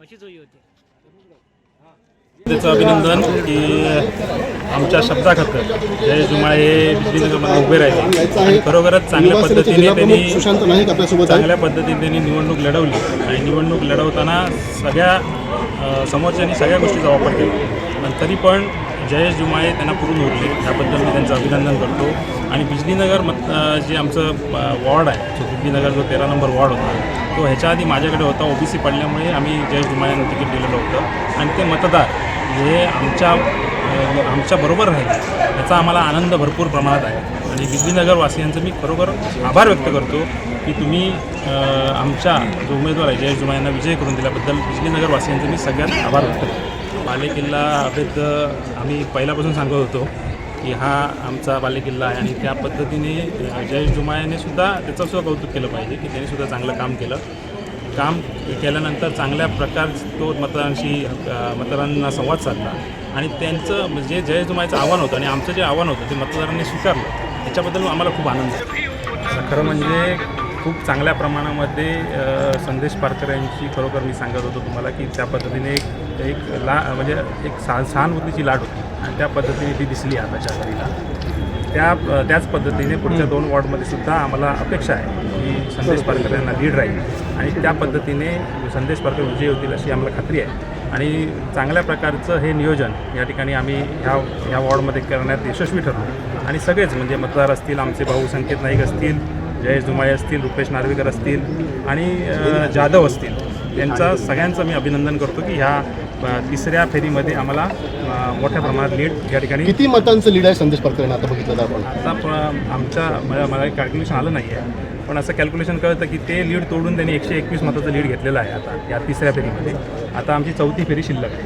अशीच होई होती. त्याचं अभिनंदन की आमच्या शब्दाखातर जयेश जुमाळे हे बिजलीनगरमध्ये उभे राहिले आणि खरोखरच चांगल्या पद्धतीने त्यांनी निवडणूक लढवली आणि निवडणूक लढवताना सगळ्या समोरच्यांनी सगळ्या गोष्टीचा वापर केला पण तरी पण जयेश जुमाळे त्यांना पुरून उरले. त्याबद्दल मी त्यांचं अभिनंदन करतो. आणि बिजलीनगर जे आमचं वॉर्ड आहे जो बिजलीनगर जो 13 नंबर वॉर्ड होता तो ह्याच्या आधी माझ्याकडे होता. OBC पडल्यामुळे आम्ही जयेश जुमाळे यांना तिकीट दिलेलं होतं आणि ते मतदार हे आमच्या बरोबर राहिले याचा आम्हाला आनंद भरपूर प्रमाणात आहे. आणि बिजलीनगर वासियांचं मी खरोखर आभार व्यक्त करतो की तुम्ही आमच्या जो उमेदवार आहे जयेश जुमाळे यांना विजय करून दिल्याबद्दल बिजलीनगर वासियांचं मी सगळ्यात आभार व्यक्त करतो. बालेकिल्ला अभेद आम्ही पहिल्यापासून सांगत होतो की हा आमचा बालेकिल्ला आहे आणि त्या पद्धतीने जयेश जुमाळेने सुद्धा त्याचंसुद्धा कौतुक केलं पाहिजे की त्यांनी सुद्धा चांगलं काम केलं. काम केल्यानंतर चांगल्या प्रकारे तो मतदारांना संवाद साधला आणि त्यांचं जे जयेश जुमाळेचं आव्हान होतं आणि आमचं जे आव्हान होतं ते मतदारांनी स्वीकारलं याच्याबद्दल आम्हाला खूप आनंद आहे. खरं म्हणजे खूप चांगल्या प्रमाणामध्ये संदेश पारकर यांची खरोखर मी सांगत होतो तुम्हाला की त्या पद्धतीने एक सहानुभूतीची लाट होती आणि त्या पद्धतीने ती दिसली आताच्या घडीला. त्याच पद्धतीने पुढच्या 2 वॉर्डमध्ये सुद्धा आम्हाला अपेक्षा आहे की संदेश पारकर यांना लीड राहील आणि त्या पद्धतीने संदेश पारकर विजयी होतील अशी आम्हाला खात्री आहे. आणि चांगल्या प्रकारचं हे नियोजन या ठिकाणी आम्ही ह्या वॉर्डमध्ये करण्यात यशस्वी ठरलो आणि सगळेच म्हणजे मतदार असतील, आमचे भाऊ संकेत नाईक असतील, जयेश जुमाळे असतील, रुपेश नार्वेकर असतील आणि जाधव असतील यांचा सगळ्यांचं मी अभिनंदन करतो की ह्या 3ऱ्या फेरीमध्ये आम्हाला मोठ्या प्रमाणात लीड या ठिकाणी. किती मतांचं लीड आहे संदेश पारकर आता बघितलं आपण? आमच्या मला कॅल्क्युलेशन आलं नाही आहे पण असं कॅल्क्युलेशन कळतं की ते लीड तोडून त्यांनी 121 मताचं लीड घेतलेलं आहे आता या 3ऱ्या फेरीमध्ये. आता आमची 4थी फेरी शिल्लक आहे.